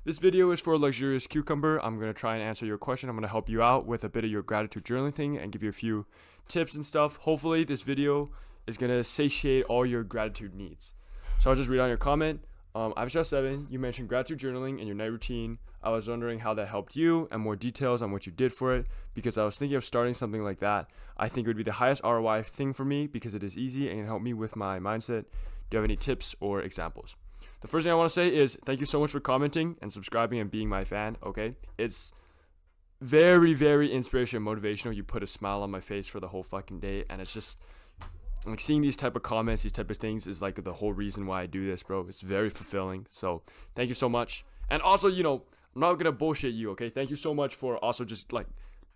This video is for Luxurious Cucumber. I'm going to try and answer your question. I'm going to help you out with a bit of your gratitude journaling thing and give you a few tips and stuff. Hopefully, this video is going to satiate all your gratitude needs. So I'll just read on your comment. I've just 7. You mentioned gratitude journaling in your night routine. I was wondering how that helped you and more details on what you did for it because I was thinking of starting something like that. I think it would be the highest ROI thing for me because it is easy and can help me with my mindset. Do you have any tips or examples? The first thing I want to say is thank you so much for commenting and subscribing and being my fan, okay? It's very, very inspirational and motivational. You put a smile on my face for the whole fucking day, and it's just like seeing these type of comments, these type of things is like the whole reason why I do this, bro. It's very fulfilling. So thank you so much. And also, I'm not gonna bullshit you, okay? Thank you so much for also just like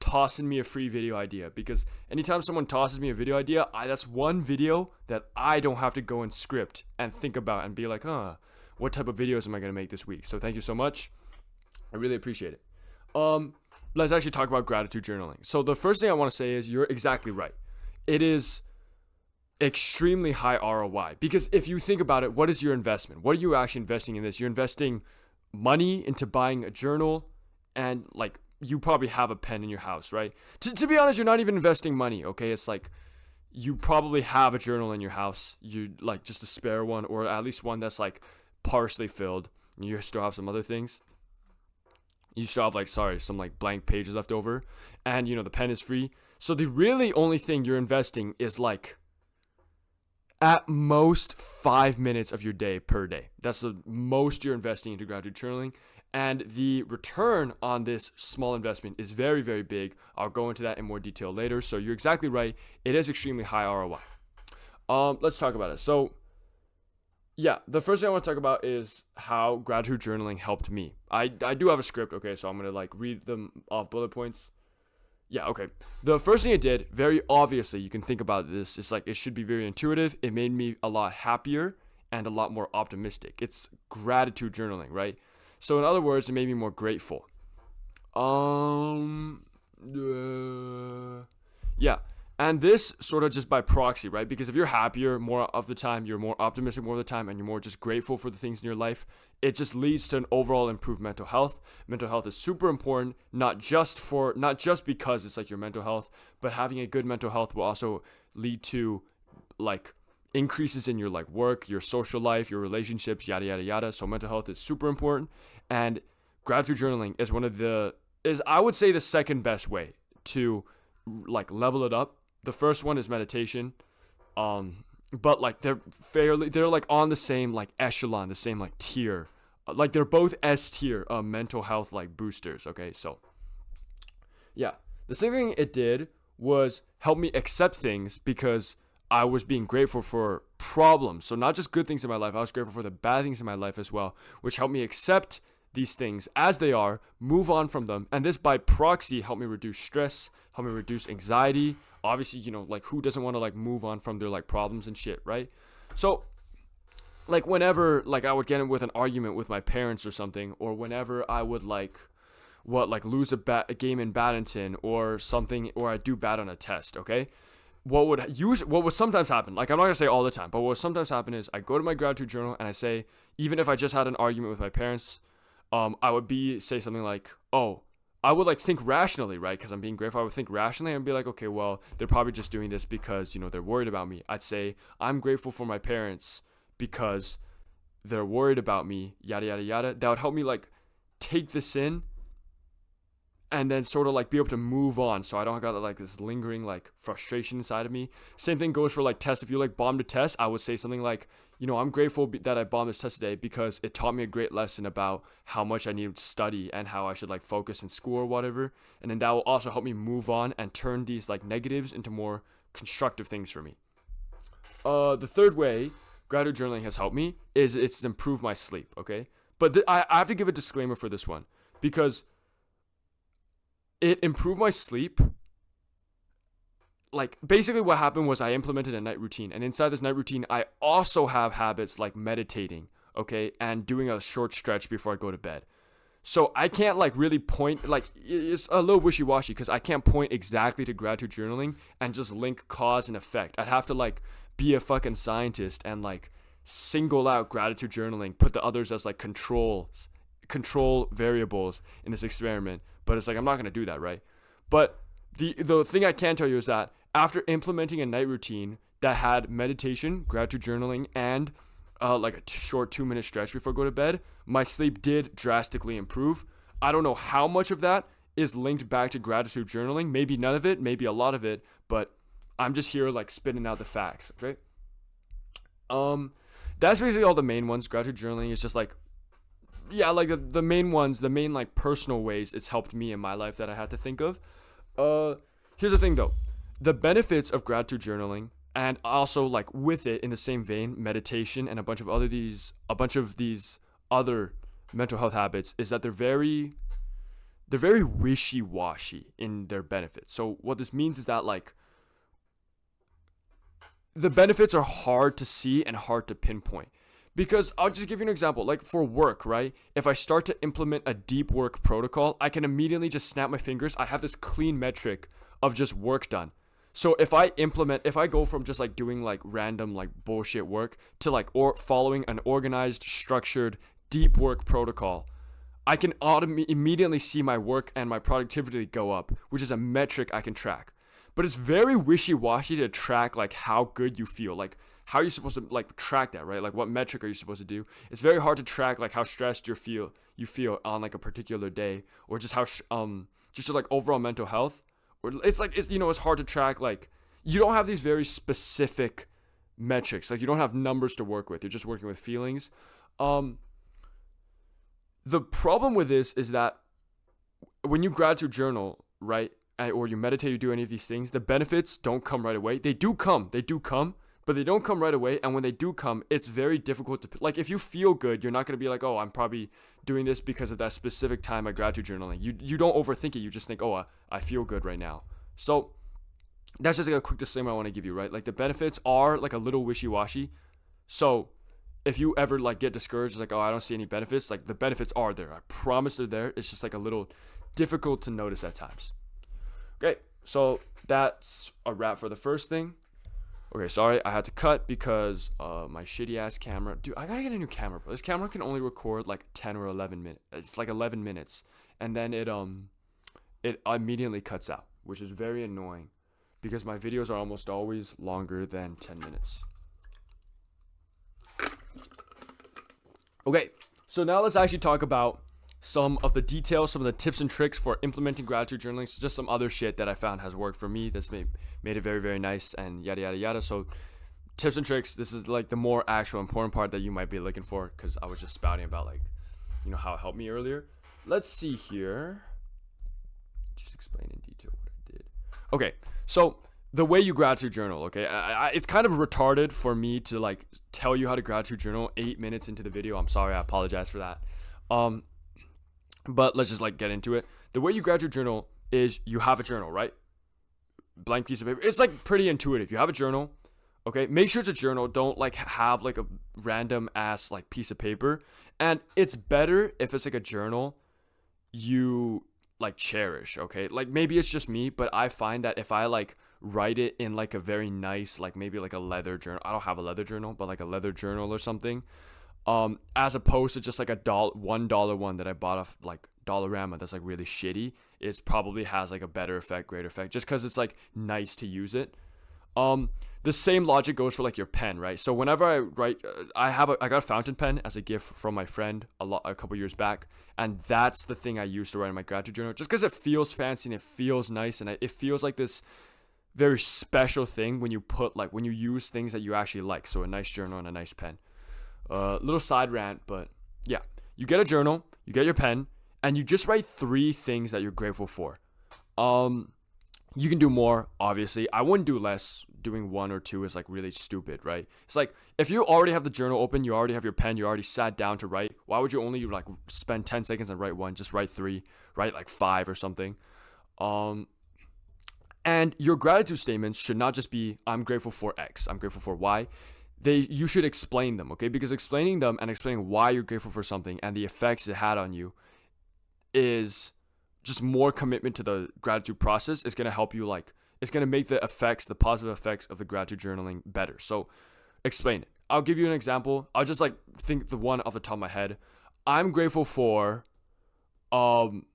tossing me a free video idea, because anytime someone tosses me a video idea, that's one video that I don't have to go and script and think about and be like, what type of videos am I gonna make this week? So thank you so much. I really appreciate it. Let's actually talk about gratitude journaling. So the first thing I want to say is you're exactly right. It is extremely high ROI, because if you think about it, what is your investment? What are you actually investing in this? You're investing money into buying a journal, and like you probably have a pen in your house, right? To be honest, you're not even investing money, okay? It's like you probably have a journal in your house. You like just a spare one, or at least one that's like partially filled. You still have some other things. You still have some like blank pages left over, and the pen is free. So the really only thing you're investing is like at most 5 minutes of your day per day. That's the most you're investing into gratitude journaling. And the return on this small investment is very, very big. I'll go into that in more detail later. So you're exactly right. It is extremely high ROI. Let's talk about it. So yeah, the first thing I want to talk about is how gratitude journaling helped me. I do have a script, okay? So I'm going to like read them off bullet points. Yeah, okay. The first thing it did, very obviously, you can think about this, it's like it should be very intuitive. It made me a lot happier and a lot more optimistic. It's gratitude journaling, right? So in other words, it made me more grateful. Yeah. And this sort of just by proxy, right? Because if you're happier more of the time, you're more optimistic more of the time, and you're more just grateful for the things in your life, it just leads to an overall improved mental health. Mental health is super important, not just because it's like your mental health, but having a good mental health will also lead to like increases in your like work, your social life, your relationships, yada yada yada. So mental health is super important, and gratitude journaling is I would say the second best way to like level it up. The first one is meditation, but like they're like on the same like echelon, the same like tier, like they're both S tier mental health like boosters. Okay, so yeah, the same thing it did was help me accept things, because I was being grateful for problems. So not just good things in my life, I was grateful for the bad things in my life as well, which helped me accept these things as they are, move on from them, and this by proxy helped me reduce stress, helped me reduce anxiety. Obviously, like who doesn't want to like move on from their like problems and shit, right? So like whenever like I would get in with an argument with my parents or something, or whenever I would lose a game in badminton or something, or I do bad on a test, okay? What would sometimes happen, like I'm not gonna say all the time, but what would sometimes happen is I go to my gratitude journal and I say, even if I just had an argument with my parents, I would say something like, I would like think rationally, right? Because I'm being grateful. I would think rationally and be like, okay, well, they're probably just doing this because, they're worried about me. I'd say, I'm grateful for my parents because they're worried about me, yada, yada, yada. That would help me like take this in and then sort of like be able to move on, so I don't got like this lingering like frustration inside of me. Same thing goes for like tests. If you like bombed a test, I would say something like, I'm grateful that I bombed this test today because it taught me a great lesson about how much I need to study and how I should like focus in school or whatever. And then that will also help me move on and turn these like negatives into more constructive things for me. The third way gratitude journaling has helped me is it's improved my sleep, okay? But I have to give a disclaimer for this one, because it improved my sleep. Like basically what happened was I implemented a night routine, and inside this night routine I also have habits like meditating, okay, and doing a short stretch before I go to bed. So I can't like really point, like it's a little wishy-washy because I can't point exactly to gratitude journaling and just link cause and effect. I'd have to like be a fucking scientist and like single out gratitude journaling, put the others as like controls, control variables in this experiment, but it's like I'm not gonna do that, right? But the thing I can tell you is that after implementing a night routine that had meditation, gratitude journaling, and like a short 2-minute stretch before I go to bed, my sleep did drastically improve. I don't know how much of that is linked back to gratitude journaling. Maybe none of it, maybe a lot of it, but I'm just here like spitting out the facts, okay? That's basically all the main ones. Gratitude journaling is just like, yeah, like the main ones, the main like personal ways it's helped me in my life that I had to think of. Here's the thing though. The benefits of gratitude journaling, and also like with it in the same vein, meditation and a bunch of these other mental health habits, is that they're very wishy-washy in their benefits. So what this means is that like the benefits are hard to see and hard to pinpoint. Because I'll just give you an example, like for work, right? If I start to implement a deep work protocol, I can immediately just snap my fingers. I have this clean metric of just work done. So if I go from just like doing like random like bullshit work to like following an organized, structured, deep work protocol, I can immediately see my work and my productivity go up, which is a metric I can track. But it's very wishy-washy to track like how good you feel, like how are you supposed to like track that, right? Like what metric are you supposed to do? It's very hard to track like how stressed you feel on like a particular day, or just how just like overall mental health. Or it's hard to track. Like you don't have these very specific metrics. Like you don't have numbers to work with. You're just working with feelings. The problem with this is that when you gratitude journal, right, or you meditate, you do any of these things, the benefits don't come right away. They do come, but they don't come right away. And when they do come, it's very difficult to, like, if you feel good, you're not going to be like, oh, I'm probably doing this because of that specific time I gratitude journaling. You don't overthink it. You just think, oh, I feel good right now. So that's just like a quick disclaimer I want to give you, right? Like the benefits are like a little wishy-washy. So if you ever like get discouraged, like, oh, I don't see any benefits, like the benefits are there. I promise they're there. It's just like a little difficult to notice at times. Okay, so that's a wrap for the first thing. Okay, sorry, I had to cut because my shitty ass camera. Dude, I gotta get a new camera, bro. This camera can only record like 10 or 11 minutes. It's like 11 minutes, and then it immediately cuts out, which is very annoying because my videos are almost always longer than 10 minutes. Okay, so now let's actually talk about some of the details, some of the tips and tricks for implementing gratitude journaling. So just some other shit that I found has worked for me that's made it very, very nice and yada, yada, yada. So tips and tricks, this is like the more actual important part that you might be looking for, because I was just spouting about like, you know, how it helped me earlier. Let's see here. Just explain in detail what I did. Okay, so the way you gratitude journal, okay? It's kind of retarded for me to like tell you how to gratitude journal 8 minutes into the video. I'm sorry, I apologize for that. But let's just like get into it. The way you gratitude journal is you have a journal, right? Blank piece of paper. It's like pretty intuitive. You have a journal, okay? Make sure it's a journal. Don't like have like a random ass like piece of paper. And it's better if it's like a journal you like cherish, okay? Like maybe it's just me, but I find that if I like write it in like a very nice, like maybe like a leather journal. I don't have a leather journal, but like a leather journal or something. As opposed to just like a $1 one that I bought off like Dollarama that's like really shitty, it probably has like a better effect, greater effect, just because it's like nice to use it. The same logic goes for like your pen, right? So whenever I write, I got a fountain pen as a gift from my friend a couple years back, and that's the thing I use to write in my gratitude journal, just because it feels fancy and it feels nice, and it feels like this very special thing when you use things that you actually like. So a nice journal and a nice pen. Little side rant, but yeah, you get a journal, you get your pen, and you just write 3 things that you're grateful for. You can do more, obviously. I wouldn't do less. Doing 1 or 2 is like really stupid, right? It's like if you already have the journal open, you already have your pen, you already sat down to write, why would you only like spend 10 seconds and write 1? Just write 3, write like 5 or something. And your gratitude statements should not just be I'm grateful for X, I'm grateful for Y. You should explain them, okay? Because explaining them and explaining why you're grateful for something and the effects it had on you is just more commitment to the gratitude process. It's going to help you, like, it's going to make the positive effects of the gratitude journaling better. So explain it. I'll give you an example. I'll just like think the one off the top of my head. I'm grateful for um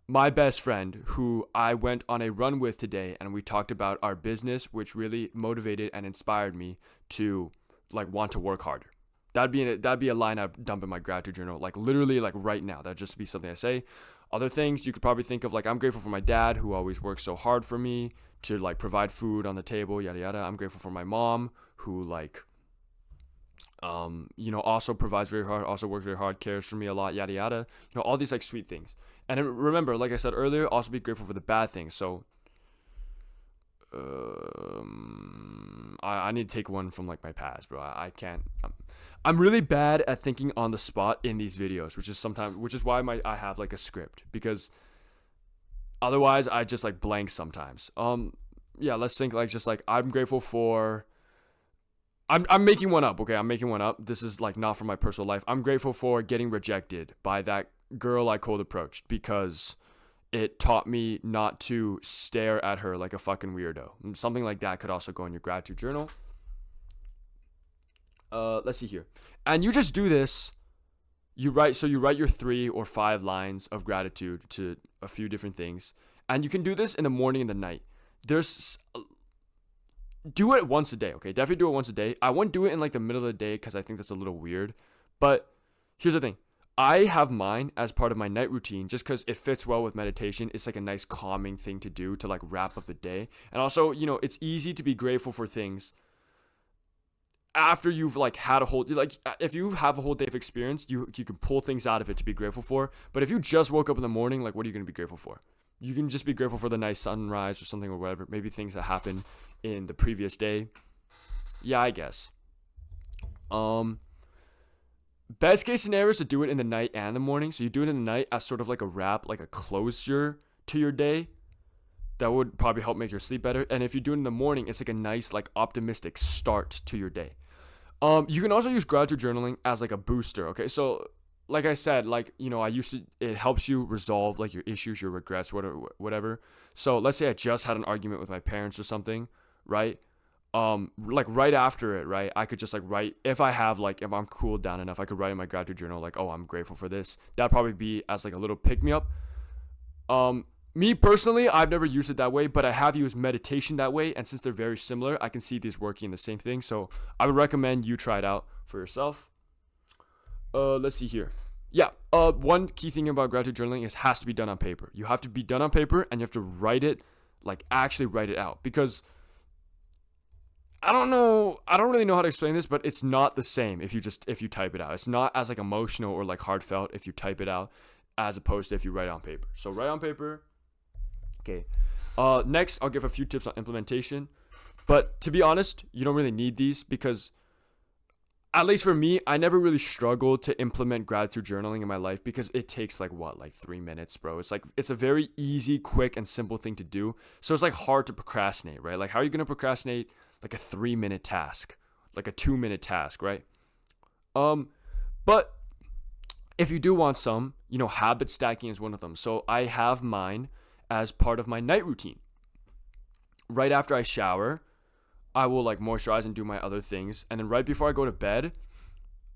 my best friend who I went on a run with today, and we talked about our business, which really motivated and inspired me to like want to work harder. That'd be a line I'd dump in my gratitude journal, like literally like right now. That'd just be something I say. Other things you could probably think of, like I'm grateful for my dad who always works so hard for me to like provide food on the table, yada yada. I'm grateful for my mom who like also provides very hard, also works very hard, cares for me a lot, yada yada. All these like sweet things. And remember, like I said earlier, also be grateful for the bad things. So I need to take one from like my past, bro. I can't. I'm really bad at thinking on the spot in these videos, which is why I have like a script, because otherwise I just like blank sometimes. Yeah, let's think like just like I'm grateful for. I'm making one up, okay? I'm making one up. This is like not from my personal life. I'm grateful for getting rejected by that girl I cold approached because it taught me not to stare at her like a fucking weirdo. Something like that could also go in your gratitude journal. Let's see here. And you just do this. You write your 3 or 5 lines of gratitude to a few different things. And you can do this in the morning and the night. Do it once a day, okay? Definitely do it once a day. I wouldn't do it in like the middle of the day because I think that's a little weird. But here's the thing. I have mine as part of my night routine just because it fits well with meditation. It's like a nice calming thing to do to like wrap up the day. And also, it's easy to be grateful for things after you've like had a whole, like if you have a whole day of experience, you can pull things out of it to be grateful for. But if you just woke up in the morning, like what are you going to be grateful for? You can just be grateful for the nice sunrise or something or whatever. Maybe things that happened in the previous day. Yeah, I guess. Best case scenario is to do it in the night and the morning. So you do it in the night as sort of like a wrap, like a closure to your day. That would probably help make your sleep better. And if you do it in the morning, it's like a nice, like optimistic start to your day. You can also use gratitude journaling as like a booster. Okay, so like I said, like it helps you resolve like your issues, your regrets, whatever. So let's say I just had an argument with my parents or something, right? Like right after it, right? I could just like write, if I'm cooled down enough, I could write in my gratitude journal like, oh, I'm grateful for this. That'd probably be as like a little pick me up. Me personally, I've never used it that way, but I have used meditation that way, and since they're very similar, I can see these working the same thing. So I would recommend you try it out for yourself. Let's see here. Yeah. One key thing about gratitude journaling is it has to be done on paper. You have to be done on paper, and you have to write it, like actually write it out, because I don't really know how to explain this, but it's not the same if you type it out. It's not as like emotional or like heartfelt if you type it out as opposed to if you write it on paper. So write on paper. Okay. Next, I'll give a few tips on implementation. But to be honest, you don't really need these because, at least for me, I never really struggled to implement gratitude journaling in my life because it takes like 3 minutes, bro. It's a very easy, quick, and simple thing to do. So it's like hard to procrastinate, right? Like how are you gonna procrastinate like a 3-minute task, like a 2-minute task, right? But if you do want some, habit stacking is one of them. So I have mine as part of my night routine. Right after I shower, I will like moisturize and do my other things, and then right before I go to bed,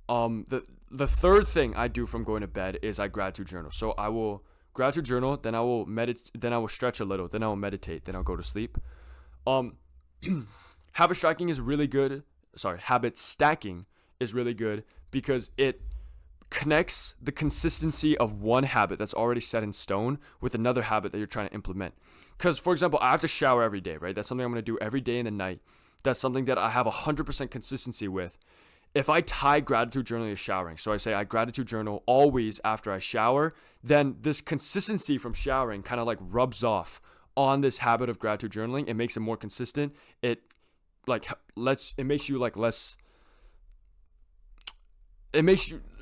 the third thing I do from going to bed is I gratitude journal. So I will gratitude journal, then I will meditate, then I will stretch a little, then I will meditate, then I'll go to sleep. Habit stacking is really good. Habit stacking is really good because it connects the consistency of one habit that's already set in stone with another habit that you're trying to implement. Because, for example, I have to shower every day, right? That's something I'm going to do every day in the night. That's something that I have 100% consistency with. If I tie gratitude journaling to showering, so I say I gratitude journal always after I shower, then this consistency from showering kind of like rubs off on this habit of gratitude journaling. It makes it more consistent. It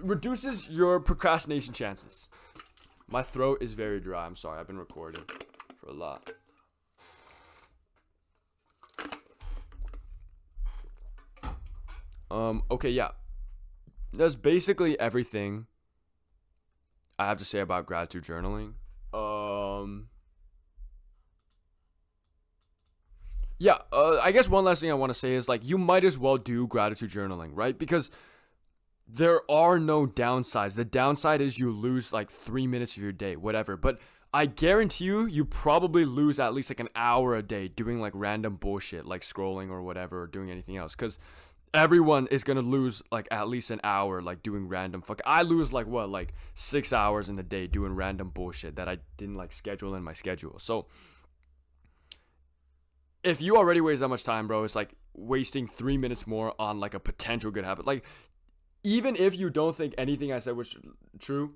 reduces your procrastination chances. My throat is very dry. I'm sorry. I've been recording for a lot. Okay, yeah. That's basically everything I have to say about gratitude journaling. Yeah, I guess one last thing I want to say is like you might as well do gratitude journaling, right? Because there are no downsides. The downside is you lose like 3 minutes of your day, whatever. But I guarantee you probably lose at least like an hour a day doing like random bullshit, like scrolling or whatever, or doing anything else. Because everyone is gonna lose like at least an hour, like doing random fuck. I lose like what, like 6 hours in the day doing random bullshit that I didn't like schedule in my schedule. So if you already waste that much time, bro, it's like wasting 3 minutes more on like a potential good habit. Like, even if you don't think anything I said was true,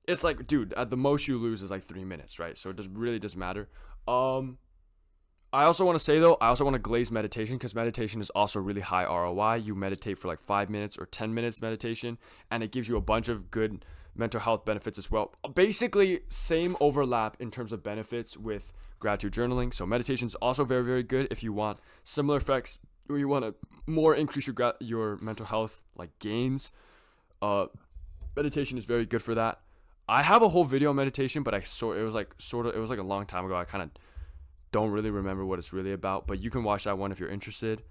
it's like, dude, at the most you lose is like 3 minutes, right? So it just really doesn't matter. I also want to say though, I also want to glaze meditation, because meditation is also really high ROI. You meditate for like 5 minutes or 10 minutes meditation, and it gives you a bunch of good mental health benefits as well. Basically, same overlap in terms of benefits with gratitude journaling. So meditation is also very, very good if you want similar effects, or you want to more increase your mental health like gains. Meditation is very good for that. I have a whole video on meditation, but it was like a long time ago. I kind of don't really remember what it's really about, but you can watch that one if you're interested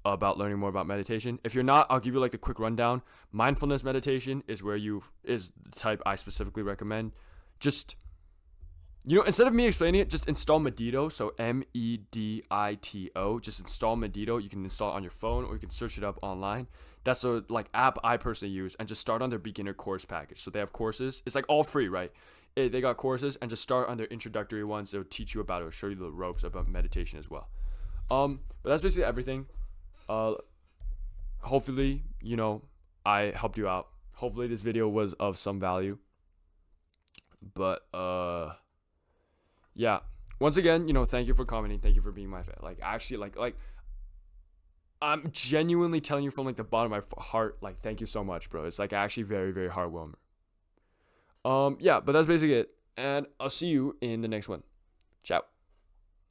about learning more about meditation. If you're not, I'll give you like the quick rundown. Mindfulness meditation is the type I specifically recommend. Just, instead of me explaining it, just install Medito. So Medito. Just install Medito. You can install it on your phone, or you can search it up online. That's a like app I personally use, and just start on their beginner course package. So they have courses. It's like all free, right? They got courses, and just start on their introductory ones. They'll teach you about it. It'll show you the ropes about meditation as well. But that's basically everything. Hopefully, I helped you out. Hopefully this video was of some value. But yeah. Once again, thank you for commenting. Thank you for being my fan. Like, actually, like I'm genuinely telling you from like the bottom of my heart, like, thank you so much, bro. It's like actually very, very heartwarming. Yeah, but that's basically it. And I'll see you in the next one. Ciao.